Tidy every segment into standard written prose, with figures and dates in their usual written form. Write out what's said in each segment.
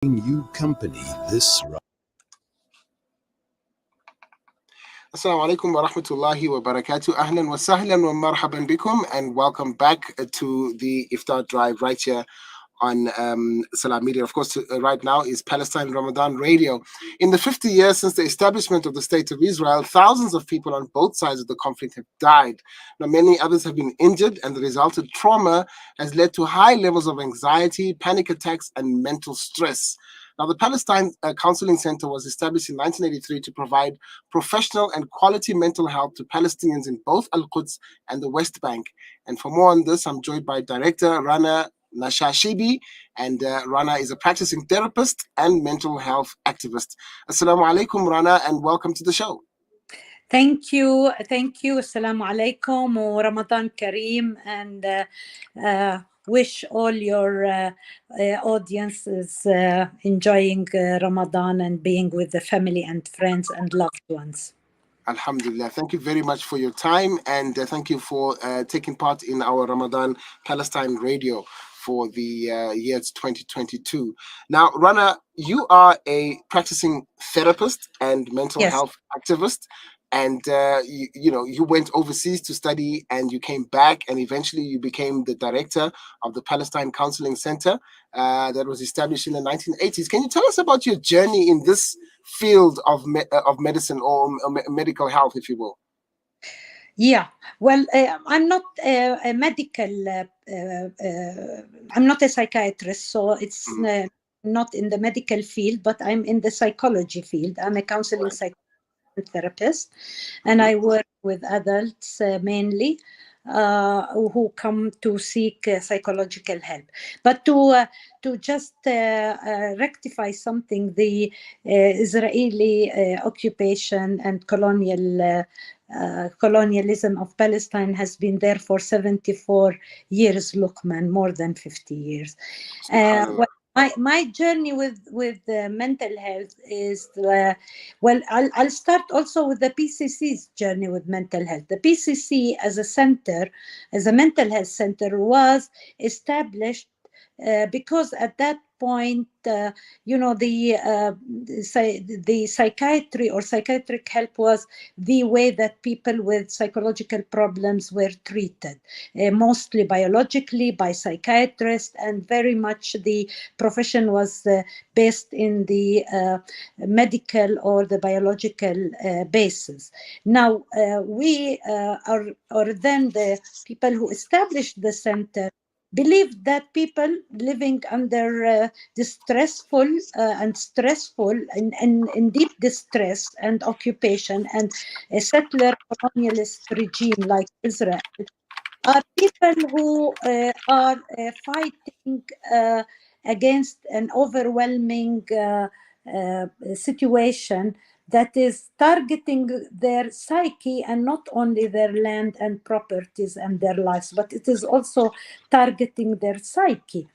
You company this. Assalamu alaikum wa rahmatullahi wa barakatuh. Ahlan wa sahlan wa marhaban bikum, and welcome back to the Iftar Drive right here on Salam Media. Of course, right now is Palestine Ramadan Radio. In the 50 years since the establishment of the State of Israel, thousands of people on both sides of the conflict have died. Now, many others have been injured, and the resultant trauma has led to high levels of anxiety, panic attacks, and mental stress. Now, the Palestine Counseling Center was established in 1983 to provide professional and quality mental health to Palestinians in both Al-Quds and the West Bank. And for more on this, I'm joined by Director Rana Nashashibi, and Rana is a practicing therapist and mental health activist. Assalamu alaikum, Rana, and welcome to the show. Thank you. Assalamu alaikum wa Ramadan Kareem, and wish all your audiences enjoying Ramadan and being with the family and friends and loved ones. Alhamdulillah. Thank you very much for your time, and thank you for taking part in our Ramadan Palestine radio for the year 2022. Now, Rana, you are a practicing therapist and mental health activist, and you went overseas to study, and you came back, and eventually you became the director of the Palestine Counseling Center that was established in the 1980s. Can you tell us about your journey in this field of medicine or medical health, if you will? Yeah, well, I'm not a medical, I'm not a psychiatrist, so it's not in the medical field, but I'm in the psychology field. I'm a counseling therapist, and I work with adults mainly who come to seek psychological help. But to just rectify something, the Israeli occupation and colonialism of Palestine has been there for 74 years, Luqman, more than 50 years. My journey with mental health is, well, I'll start also with the PCC's journey with mental health. The PCC as a center, as a mental health center, was established because at that point, the psychiatry or psychiatric help was the way that people with psychological problems were treated, mostly biologically by psychiatrists, and very much the profession was based in the medical or the biological basis. Now, we or then the people who established the center believed that people living under distressful and stressful and in deep distress and occupation and a settler colonialist regime like Israel are people who are fighting against an overwhelming situation that is targeting their psyche, and not only their land and properties and their lives, but it is also targeting their psyche.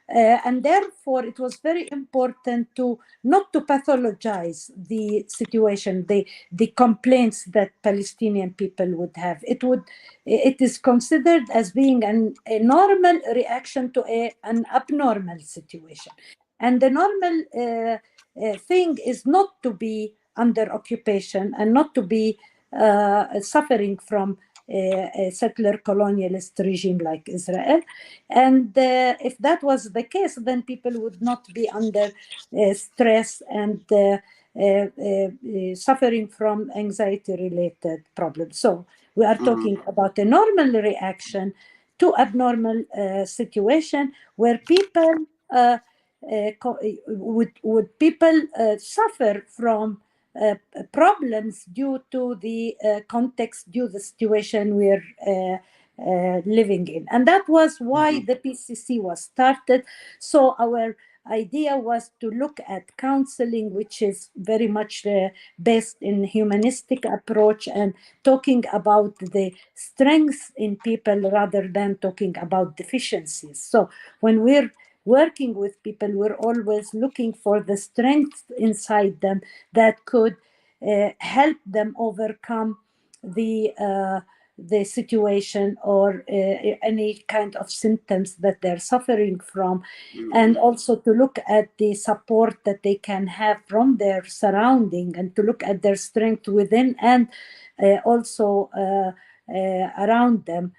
And therefore, it was very important to not to pathologize the situation, the complaints that Palestinian people would have. It is considered as being a normal reaction to an abnormal situation. And the normal thing is not to be under occupation and not to be suffering from a settler colonialist regime like Israel. And if that was the case, then people would not be under stress and suffering from anxiety-related problems. So we are talking about a normal reaction to abnormal situation where people would people suffer from problems due to the context, due to the situation we're living in. And that was why the PCC was started. So our idea was to look at counseling, which is very much based in humanistic approach and talking about the strengths in people rather than talking about deficiencies. So when we're working with people, we're always looking for the strength inside them that could help them overcome the the situation or any kind of symptoms that they're suffering from, and also to look at the support that they can have from their surrounding, and to look at their strength within and also around them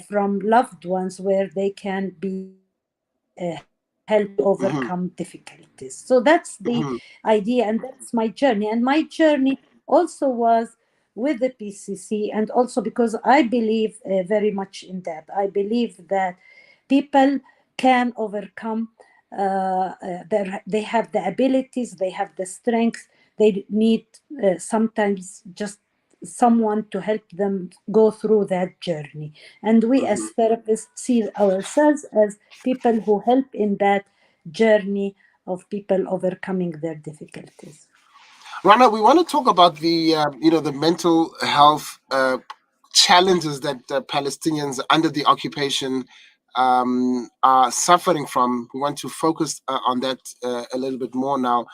from loved ones, where they can be helped to overcome difficulties. So that's the idea, and that's my journey. And my journey also was with the PCC, and also because I believe very much in that. I believe that people can overcome. They have the abilities, they have the strength. They need sometimes just someone to help them go through that journey. And we as therapists see ourselves as people who help in that journey of people overcoming their difficulties. Rana, we want to talk about the the mental health challenges that Palestinians under the occupation are suffering from. We want to focus on that a little bit more now.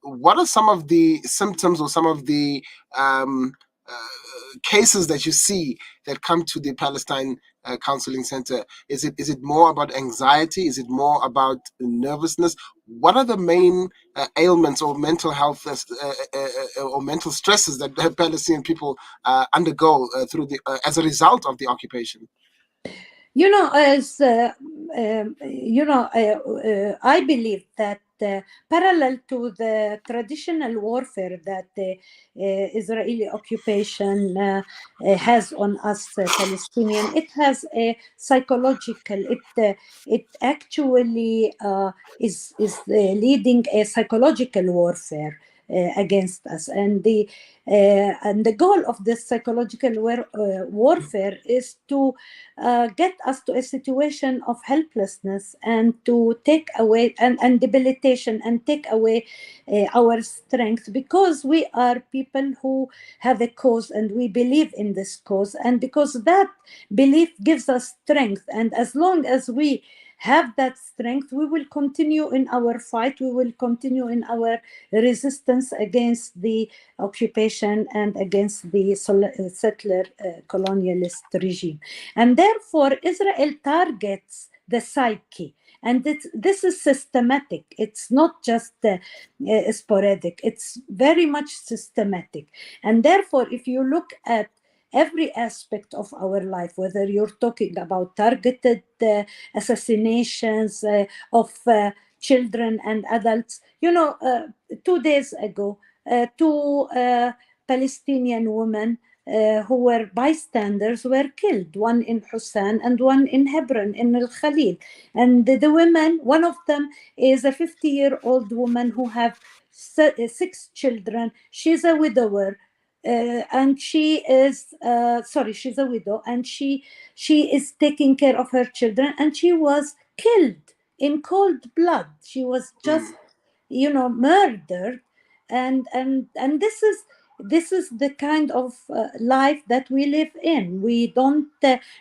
What are some of the symptoms or some of the cases that you see that come to the Palestine Counseling Center? Is it more about anxiety? Is it more about nervousness? What are the main ailments or mental health or mental stresses that Palestinian people undergo through the as a result of the occupation? You know, as I believe that parallel to the traditional warfare that the Israeli occupation has on us Palestinian, it has a psychological. It actually is leading a psychological warfare against us, and the goal of this psychological warfare is to get us to a situation of helplessness, and to take away and debilitation, and take away our strength, because we are people who have a cause and we believe in this cause, and because that belief gives us strength. And as long as we have that strength, we will continue in our fight, we will continue in our resistance against the occupation and against the settler colonialist regime. And therefore, Israel targets the psyche. And this is systematic. It's not just sporadic. It's very much systematic. And therefore, if you look at every aspect of our life, whether you're talking about targeted assassinations of children and adults. 2 days ago, two Palestinian women who were bystanders were killed, one in Hussan and one in Hebron, in Al Khalil. And the women, one of them is a 50-year-old woman who have 6 children. She's a widower. And she is she's a widow, and she is taking care of her children, and she was killed in cold blood. She was just murdered. And this is the kind of life that we live in. We don't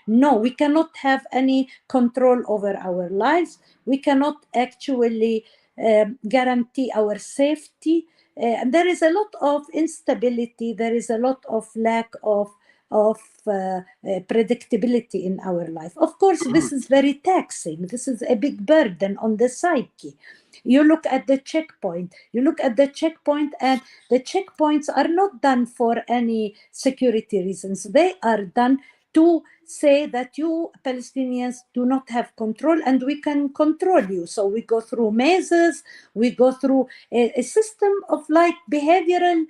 know, we cannot have any control over our lives. We cannot actually guarantee our safety. And there is a lot of instability, there is a lot of lack of predictability in our life. Of course, this is very taxing. This is a big burden on the psyche. You look at the checkpoint, and the checkpoints are not done for any security reasons. They are done to say that you Palestinians do not have control, and we can control you. So we go through mazes, we go through a system of like behavioral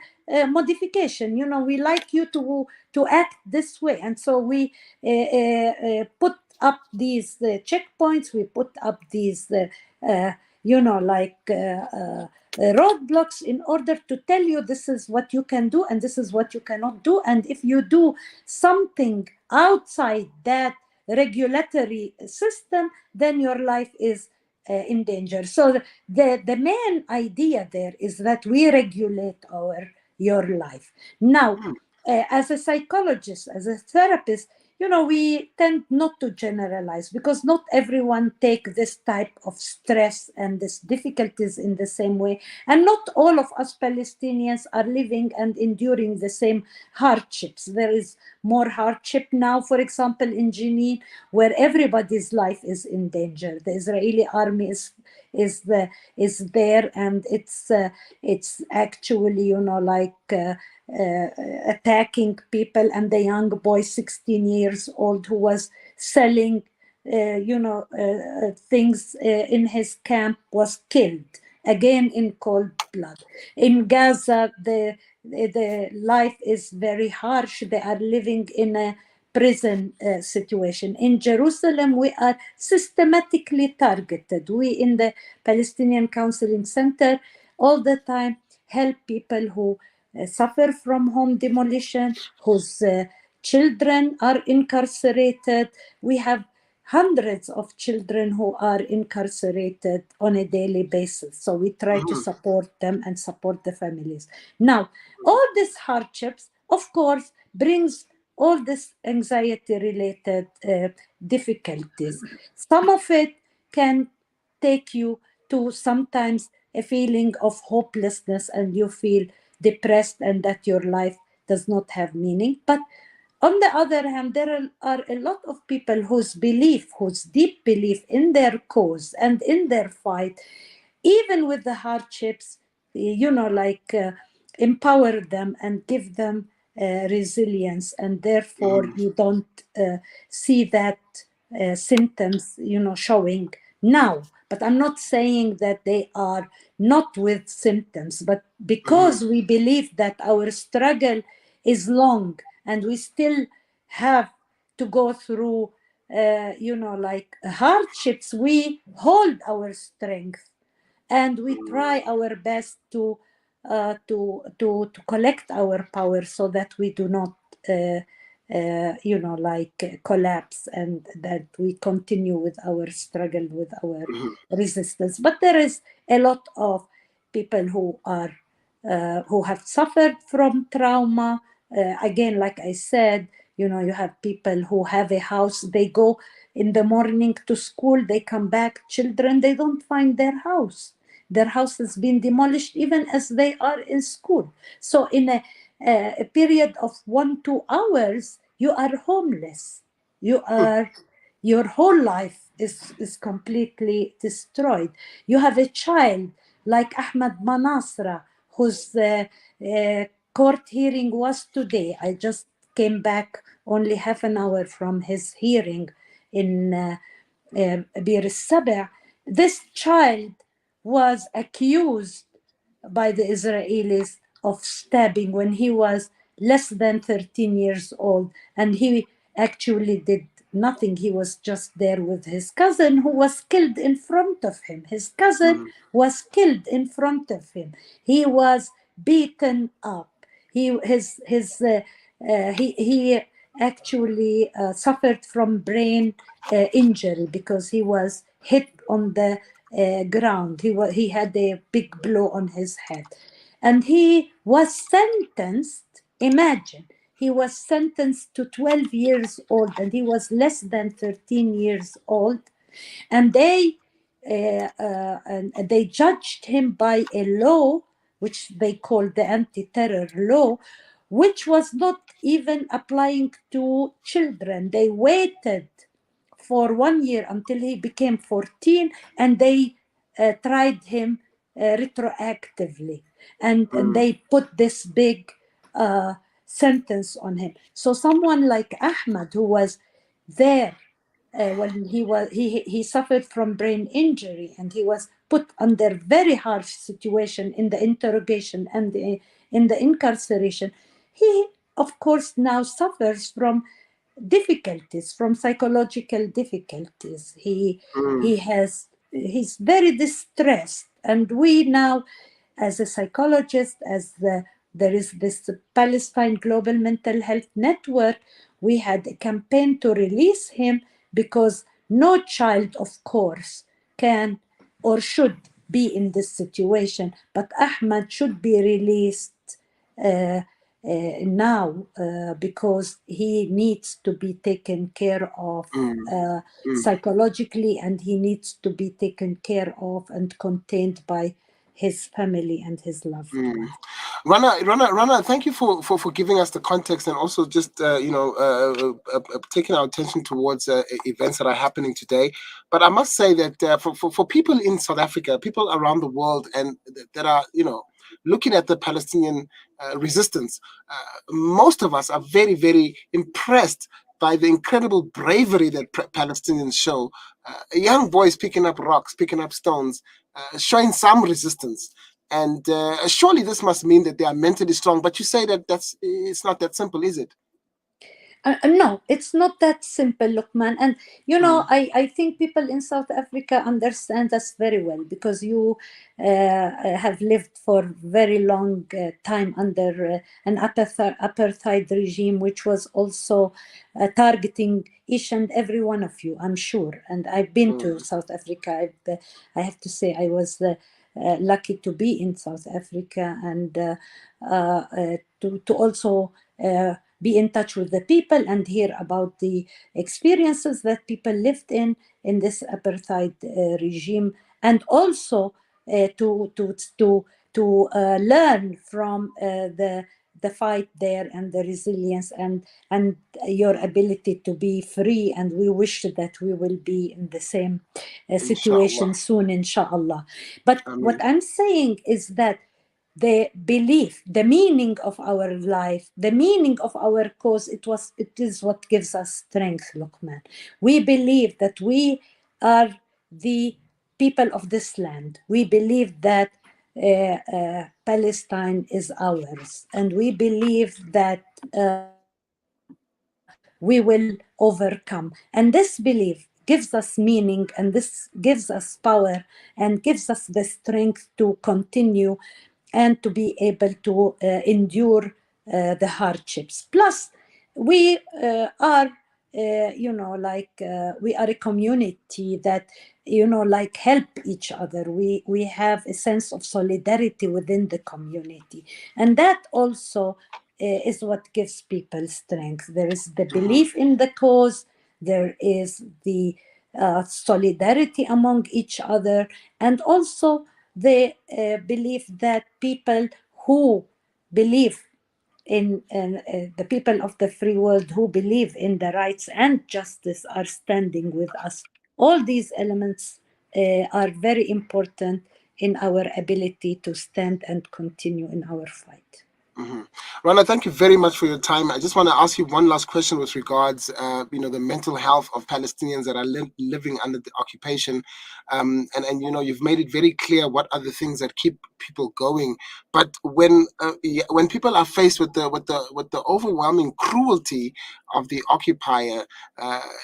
modification. We like you to act this way, and so we put up these checkpoints, we put up these roadblocks in order to tell you this is what you can do and this is what you cannot do. And if you do something outside that regulatory system, then your life is in danger. So the main idea there is that we regulate your life. Now, as a psychologist, as a therapist, we tend not to generalize, because not everyone take this type of stress and these difficulties in the same way. And not all of us Palestinians are living and enduring the same hardships. There is more hardship now, for example, in Jenin, where everybody's life is in danger. The Israeli army is there, and it's actually attacking people. And the young boy, 16 years old, who was selling things in his camp, was killed again in cold blood. In Gaza, the life is very harsh. They are living in a prison situation. In Jerusalem, we are systematically targeted. We in the Palestinian Counseling Center all the time help people who suffer from home demolition, whose children are incarcerated. We have hundreds of children who are incarcerated on a daily basis. So we try to support them and support the families. Now, all these hardships, of course, brings all this anxiety-related difficulties. Some of it can take you to sometimes a feeling of hopelessness, and you feel depressed and that your life does not have meaning. But on the other hand, there are a lot of people whose deep belief in their cause and in their fight, even with the hardships, empower them and give them resilience. And therefore, you don't see that symptoms, showing now. But I'm not saying that they are not with symptoms, but because we believe that our struggle is long and we still have to go through, hardships, we hold our strength and we try our best to collect our power so that we do not collapse, and that we continue with our struggle, with our resistance. But there is a lot of people who have suffered from trauma. Again, like I said, you have people who have a house, they go in the morning to school, they come back, children, they don't find their house. Their house has been demolished even as they are in school. So in a period of 1-2 hours, you are homeless. Your whole life is completely destroyed. You have a child like Ahmad Manasra, whose court hearing was today. I just came back only half an hour from his hearing in Bir Saba. This child was accused by the Israelis of stabbing when he was less than 13 years old, and he actually did nothing. He was just there with his cousin, who was killed in front of him. His cousin was killed in front of him. He was beaten up. He actually suffered from brain injury because he was hit on the ground. He had a big blow on his head, and he was sentenced. Imagine, he was sentenced to 12 years old, and he was less than 13 years old, and they judged him by a law which they called the anti-terror law, which was not even applying to children. They waited for 1 year until he became 14, and they tried him retroactively, and they put this big sentence on him. So someone like Ahmad, who was there when he suffered from brain injury, and he was put under very harsh situation in the interrogation and in the incarceration, he of course now suffers from difficulties, from psychological difficulties. He's very distressed, and we now, as a psychologist, there is this Palestine Global Mental Health Network, we had a campaign to release him, because no child, of course, can or should be in this situation. But Ahmad should be released now because he needs to be taken care of psychologically, and he needs to be taken care of and contained by his family and his loved ones. Rana, thank you for giving us the context and also just taking our attention towards events that are happening today. But I must say that for people in South Africa, people around the world, and that are looking at the Palestinian resistance, most of us are very, very impressed by the incredible bravery that Palestinians show. Young boys picking up rocks, picking up stones, showing some resistance. And surely this must mean that they are mentally strong. But you say that it's not that simple, is it? No, it's not that simple, Lukman. And I think people in South Africa understand us very well, because you have lived for very long time under an apartheid regime, which was also targeting each and every one of you, I'm sure. And I've been to South Africa. I have to say I was lucky to be in South Africa, and to also be in touch with the people and hear about the experiences that people lived in this apartheid regime, and also to learn from the fight there, and the resilience, and your ability to be free. And we wish that we will be in the same situation Inshallah. soon, inshallah. But what Ameen. I'm saying is that the belief, the meaning of our life, the meaning of our cause, it is what gives us strength, Luqman. We believe that we are the people of this land. We believe that Palestine is ours, and we believe that we will overcome. And this belief gives us meaning, and this gives us power, and gives us the strength to continue and to be able to endure the hardships. Plus, we are, we are a community that, help each other. We have a sense of solidarity within the community. And that also is what gives people strength. There is the belief in the cause, there is the solidarity among each other, and also the belief that people who believe in the people of the free world, who believe in the rights and justice, are standing with us. All these elements are very important in our ability to stand and continue in our fight. Rana, thank you very much for your time. I just want to ask you one last question with regards, the mental health of Palestinians that are living under the occupation, and you've made it very clear what are the things that keep people going. But when people are faced with the overwhelming cruelty of the occupier,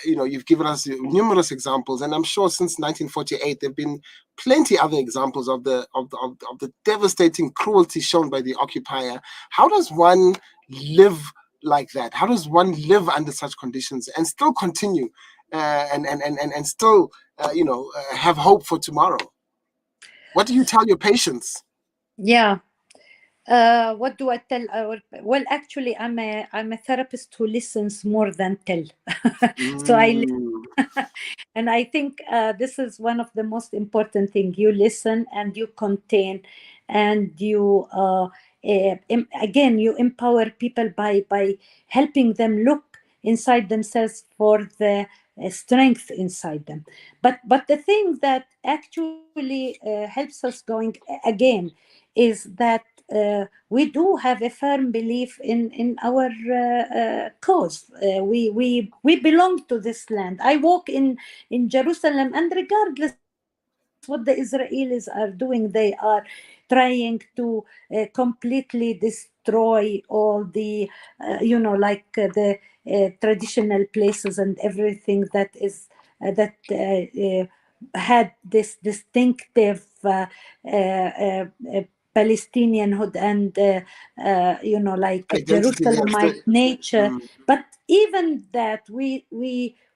you've given us numerous examples, and I'm sure since 1948 there've been plenty other examples of the devastating cruelty shown by the occupier. How does one live like that? How does one live under such conditions and still continue and still have hope for tomorrow? What do you tell your patients? Yeah. What do I tell well, actually, I'm a therapist who listens more than tell. So and I think this is one of the most important thing. You listen and you contain, and you again, you empower people by helping them look inside themselves for the strength inside them. But the thing that actually helps us going again is that we do have a firm belief in our cause. We belong to this land. I walk in Jerusalem, and regardless what the Israelis are doing, they are trying to completely destroy all the, the traditional places and everything that is had this distinctive Palestinianhood and Identity there. Jerusalemite nature. But even that, we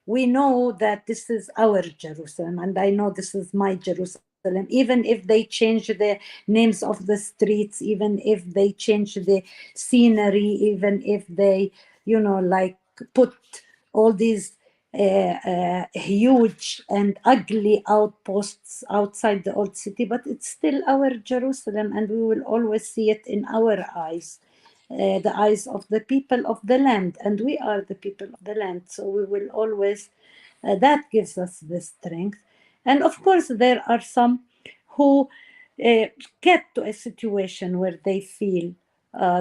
know that this is our Jerusalem, and I know this is my Jerusalem. even if they change the names of the streets, even if they change the scenery, even if they, like put all these huge and ugly outposts outside the old city, but it's still our Jerusalem, and we will always see it in our eyes, the eyes of the people of the land, and we are the people of the land, so we will always, that gives us the strength. And of course, there are some who get to a situation where they feel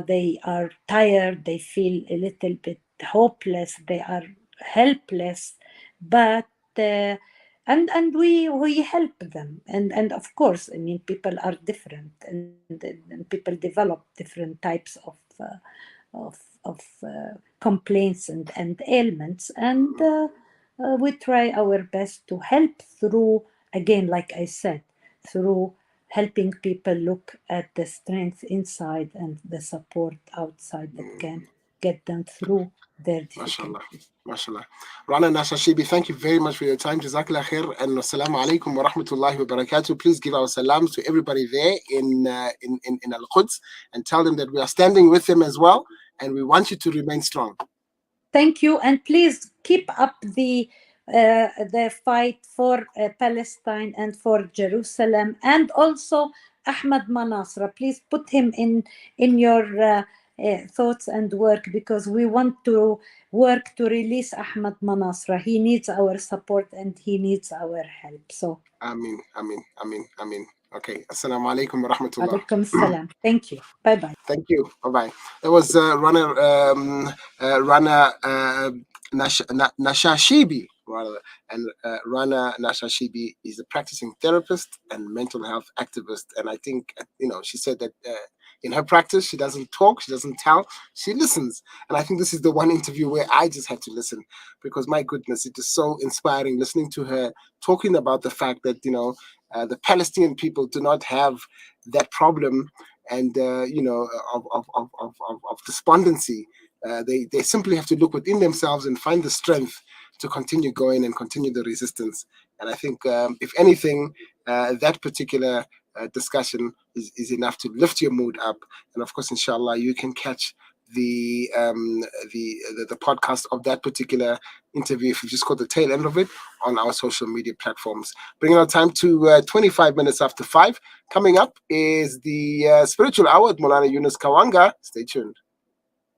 they are tired, they feel a little bit hopeless, they are helpless, but and we help them, and of course, I mean, people are different, and people develop different types of complaints and ailments, and we try our best to help through, again, like I said, through helping people look at the strength inside and the support outside that can get them through their MashaAllah. difficulties. MashaAllah. Rana Nashashibi, thank you very much for your time. Jazakallah khair and assalamu alaikum wa rahmatullahi wa barakatuh. Please give our salams to everybody there in Al-Quds and tell them that we are standing with them as well and we want you to remain strong. Thank you, and please keep up the fight for Palestine and for Jerusalem, and also Ahmad Manasra. Please put him in your thoughts and work, because we want to work to release Ahmad Manasra. He needs our support and he needs our help. So, Ameen, ameen, ameen, ameen. Okay, assalamu alaikum wa rahmatullah. alaikum salam. Thank you. Bye bye. Thank you. Bye bye. That was Rana Nashashibi, rather. And Rana Nashashibi is a practicing therapist and mental health activist. And I think, she said that in her practice, she doesn't talk, she doesn't tell, she listens. And I think this is the one interview where I just had to listen, because my goodness, it is so inspiring listening to her talking about the fact that, the Palestinian people do not have that problem and of despondency. They simply have to look within themselves and find the strength to continue going and continue the resistance. And I think, if anything, that particular discussion is enough to lift your mood up. And of course, inshallah, you can catch the podcast of that particular interview, if you just caught the tail end of it, on our social media platforms. Bringing our time to 25 minutes after 5. Coming up is the spiritual hour with Molana Yunus Kawanga. Stay tuned.